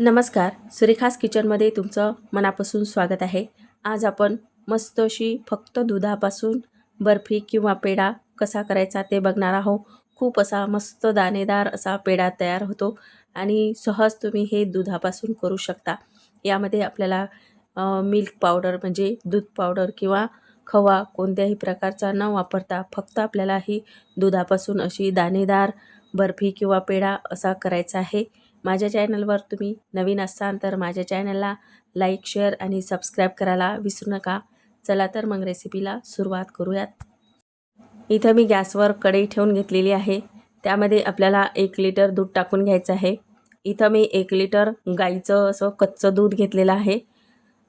नमस्कार, सुरेखास किचनमध्ये तुमचं मनापासून स्वागत आहे. आज आपण मस्त अशी फक्त दुधापासून बर्फी किंवा पेढा कसा करायचा ते बघणार आहोत. खूप असा मस्त दाणेदार असा पेढा तयार होतो आणि सहज तुम्ही हे दुधापासून करू शकता. यामध्ये आपल्याला मिल्क पावडर म्हणजे दूध पावडर किंवा खवा कोणत्याही प्रकारचा न वापरता फक्त आपल्याला ही दुधापासून अशी दाणेदार बर्फी किंवा पेढा असा करायचा आहे. माझ्या चॅनलवर तुम्ही नवीन असाल तर माझ्या चॅनलला लाईक, शेअर आणि सबस्क्राईब करायला विसरू नका. चला तर मग रेसिपीला सुरुवात करूयात. इथं मी गॅसवर कढई ठेवून घेतलेली आहे. त्यामध्ये आपल्याला 1 लिटर दूध टाकून घ्यायचं आहे. इथं मी 1 लिटर गाईचं असं कच्चं दूध घेतलेलं आहे.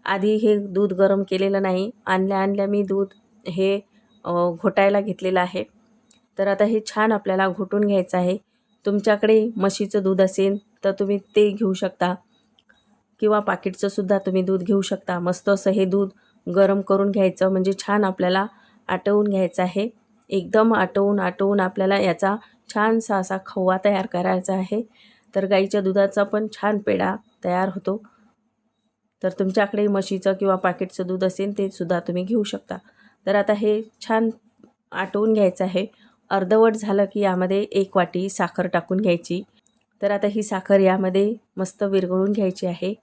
आधी हे दूध गरम केलेलं नाही. आणल्या मी दूध हे घोटायला घेतलेलं आहे. तर आता हे छान आपल्याला घोटून घ्यायचं आहे. तुमच्याकडे म्हशीचं दूध असेल तर तुम्ही ते घेऊ शकता किंवा पाकिटचं सुद्धा तुम्ही दूध घेऊ शकता. मस्त असं हे दूध गरम करून घ्यायचं, म्हणजे छान आपल्याला आटवून घ्यायचं आहे. एकदम आटवून आपल्याला याचा छानसा असा खवा तयार करायचा आहे. तर गाईच्या दुधाचा पण छान पेढा तयार होतो. तर तुमच्याकडे म्हशीचं किंवा पाकिटचं दूध असेल ते सुद्धा तुम्ही घेऊ शकता. तर आता हे छान आटवून घ्यायचं आहे. अर्धवट झालं की यामध्ये 1 वाटी साखर टाकून घ्यायची. तर आता ही साखर यामध्ये मस्त विरघळून घ्यायची आहे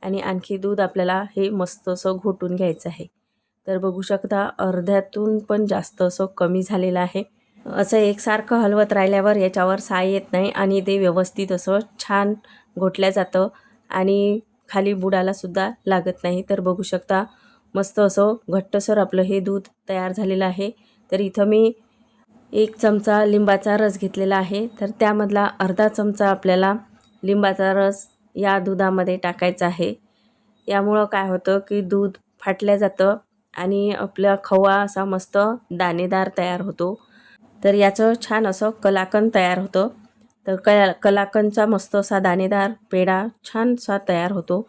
आणि आणखी दूध आपल्याला हे मस्त असं घोटून घ्यायचं आहे. तर बघू शकता अर्ध्यातून पण जास्त असं कमी झालेलं आहे. असं एकसारखं हलवत राहिल्यावर याच्यावर साय येत नाही आणि ते व्यवस्थित असं छान घोटल्या जातं आणि खाली बुडाला सुद्धा लागत नाही. तर बघू शकता मस्त असं घट्टसर आपलं हे दूध तयार झालेलं आहे. तर इथं मी 1 चमचा लिंबाचा रस घेतलेला आहे. तर त्यामधला अर्धा चमचा आपल्याला लिंबाचा रस या दुधामध्ये टाकायचा आहे. यामुळं काय होतं की दूध फाटलं जातं आणि आपला खवा असा मस्त दाणेदार तयार होतो. तर याचं छान असं कलाकंद तयार होतं. तर कलाकंदचा मस्त असा दाणेदार पेढा छानसा तयार होतो.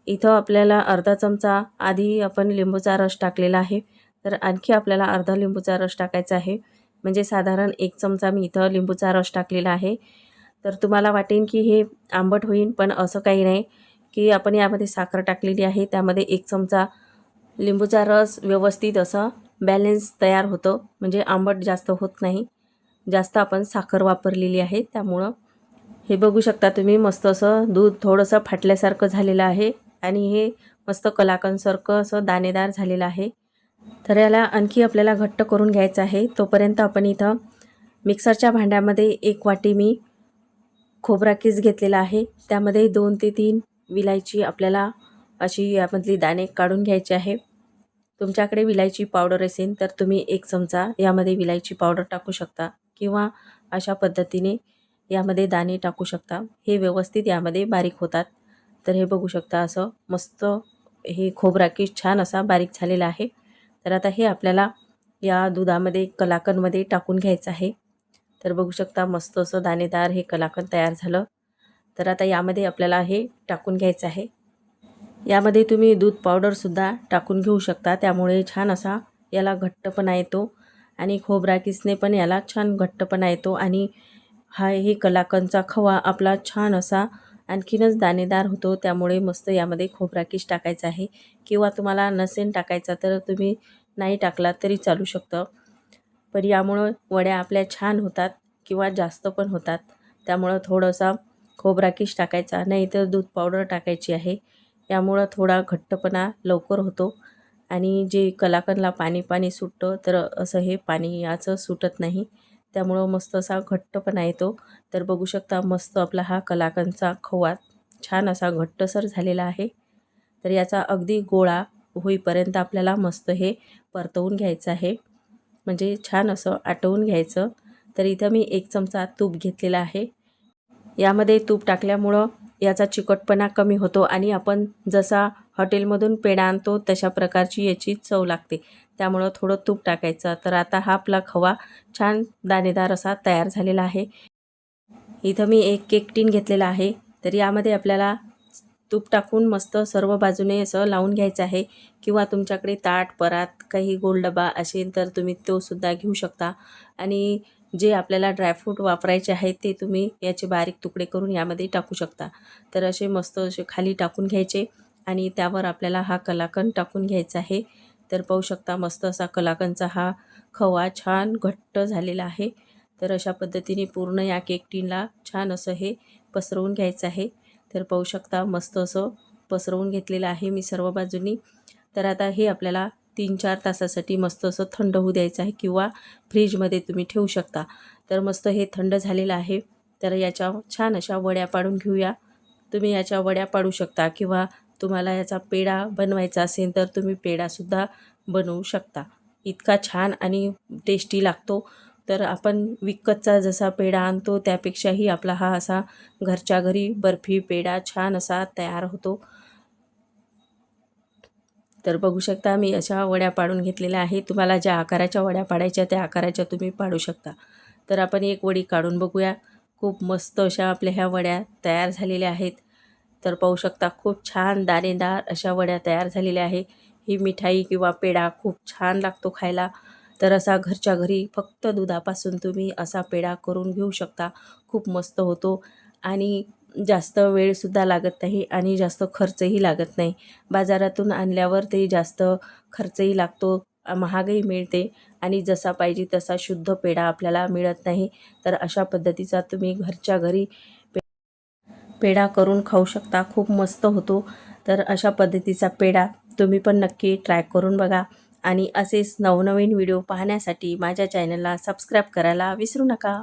इथं आपल्याला अर्धा चमचा आधी आपण लिंबूचा रस टाकलेला आहे. तर आणखी आपल्याला अर्धा लिंबूचा रस टाकायचा आहे. म्हणजे साधारण 1 चमचा मी इथं लिंबूचा रस टाकलेला आहे. तर तुम्हाला वाटेल की हे आंबट होईल, पण असं काही नाही की आपण यामध्ये साखर टाकलेली आहे. त्यामध्ये 1 चमचा लिंबूचा रस व्यवस्थित असं बॅलन्स तयार होतं, म्हणजे आंबट जास्त होत नाही. जास्त आपण साखर वापरलेली आहे त्यामुळं. हे बघू शकता तुम्ही मस्त असं दूध थोडंसं फाटल्यासारखं झालेलं आहे आणि हे मस्त कलाकंदसारखं असं दाणेदार झालेलं आहे. तर याला आणखी आपल्याला घट्ट करून घ्यायचं आहे. तोपर्यंत आपण इथं मिक्सरच्या भांड्यामध्ये 1 वाटी मी खोबरा कीस घेतलेला आहे. त्यामध्ये 2 ते 3 विलायची आपल्याला अशी यामधली दाणे काढून घ्यायचे आहे. तुमच्याकडे विलायची पावडर असेल तर तुम्ही 1 चमचा यामध्ये विलायची पावडर टाकू शकता किंवा अशा पद्धतीने यामध्ये दाणे टाकू शकता. हे व्यवस्थित यामध्ये बारीक होतात. तर हे बघू शकता असं मस्त हे खोबरा कीस छान असा बारीक झालेला आहे. तर आता हे आपल्याला या दुधामध्ये कलाकंदमध्ये टाकून घ्यायचं आहे. तर बघू शकता मस्त असं दाणेदार हे कलाकंद तयार झालं. तर आता यामध्ये आपल्याला हे टाकून घ्यायचं आहे. यामध्ये तुम्ही दूध पावडरसुद्धा टाकून घेऊ शकता. त्यामुळे छान असा याला घट्टपणा येतो आणि खोबरा किसने पण याला छान घट्टपणा येतो आणि हे कलाकंदचा खवा आपला छान असा आणखीनच दाणेदार होतो. त्यामुळे मस्त यामध्ये खोबरा किस टाकायचा आहे किंवा तुम्हाला नसेल टाकायचा तर तुम्ही नाही टाकला तरी चालू शकतं. पण यामुळं वड्या आपल्या छान होतात किंवा जास्त पण होतात. त्यामुळं थोडंसा खोबरा किस टाकायचा, नाही तर दूध पावडर टाकायची आहे. यामुळं थोडा घट्टपणा लवकर होतो आणि जे कलाकंदला पाणी सुटतं तर असं हे पाणी याचं सुटत नाही. त्यामुळं मस्त असा घट्टपणा येतो. तर बघू शकता मस्त आपला हा कलाकंदचा खवा छान असा घट्टसर झालेला आहे. तर याचा अगदी गोळा होईपर्यंत आपल्याला मस्त हे परतवून घ्यायचं आहे, म्हणजे छान असं आटवून घ्यायचं. तर इथं मी 1 चमचा तूप घेतलेला आहे. यामध्ये तूप टाकल्यामुळं याचा चिकटपणा कमी होतो आणि आपण जसा हॉटेलमधून पेढा आणतो तशा प्रकारची याची चव लागते. त्यामुळं थोडं तूप टाकायचं. तर आता हा आपला खवा छान दाणेदार असा तयार झालेला आहे. इथं मी 1 केक टीन घेतलेला आहे. तर यामध्ये आपल्याला तूप टाकून मस्त सर्व बाजूने असं लावून घ्यायचं आहे किंवा तुमच्याकडे ताट, परात, काही गोल डबा असेल तर तुम्ही तो सुद्धा घेऊ शकता आणि जे आपल्याला ड्रायफ्रूट वापरायचे आहेत ते तुम्ही याचे बारीक तुकडे करून यामध्ये टाकू शकता. तर असे मस्त असे खाली टाकून घ्यायचे आणि त्यावर आपल्याला हा कलाकंद टाकून घ्यायचा आहे. तर पाहू शकता मस्त असा कलाकंदचा हा खवा छान घट्ट झालेला आहे. तर अशा पद्धतीने पूर्ण या केक टिनला छान असं हे पसरवून घ्यायचं आहे. तर पाहू शकता मस्त असं पसरवून घेतलेलं आहे मी सर्व बाजूनी. तर आता हे आपल्याला 3-4 तासासाठी मस्त असं थंड होऊ द्यायचं आहे किंवा फ्रीजमध्ये तुम्ही ठेवू शकता. तर मस्त हे थंड झालेलं आहे. तर याच्या छान अशा वड्या पाडून घेऊया. तुम्ही याच्या वड्या पाडू शकता किंवा तुम्हाला याचा पेढा बनवायचा असेल तर तुम्ही पेढासुद्धा बनवू शकता. इतका छान आणि टेस्टी लागतो. तर आपण विकतचा जसा पेढा आणतो त्यापेक्षाही आपला हा असा घरच्या घरी बर्फी पेढा छान असा तयार होतो. तर बघू शकता मी अशा वड्या पाडून घेतलेल्या आहेत. तुम्हाला ज्या आकाराच्या वड्या पाडायच्या त्या आकाराच्या तुम्ही पाडू शकता. तर आपण एक वडी काढून बघूया. खूप मस्त अशा आपल्या ह्या वड्या तयार झालेल्या आहेत. तर पाहू शकता खूप छान दाणेदार अशा वड्या तयार झालेल्या आहे. ही मिठाई किंवा पेढा खूप छान लागतो खायला. तर असा घरच्या घरी फक्त दुधापासून तुम्ही असा पेढा करून घेऊ शकता. खूप मस्त होतो आणि जास्त वेळसुद्धा लागत नाही आणि जास्त खर्चही लागत नाही. बाजारातून आणल्यावर ते जास्त खर्चही लागतो, महागही मिळते आणि जसा पाहिजे तसा शुद्ध पेढा आपल्याला मिळत नाही. तर अशा पद्धतीचा तुम्ही घरच्या घरी पेढा करून खाऊ शकता. खूप मस्त होतो. तर अशा पद्धतीचा पेढा तुम्ही पण नक्की ट्राय करून बघा आणि असेच नवनवीन व्हिडिओ पाहण्यासाठी माझ्या चॅनलला सबस्क्राईब करायला विसरू नका.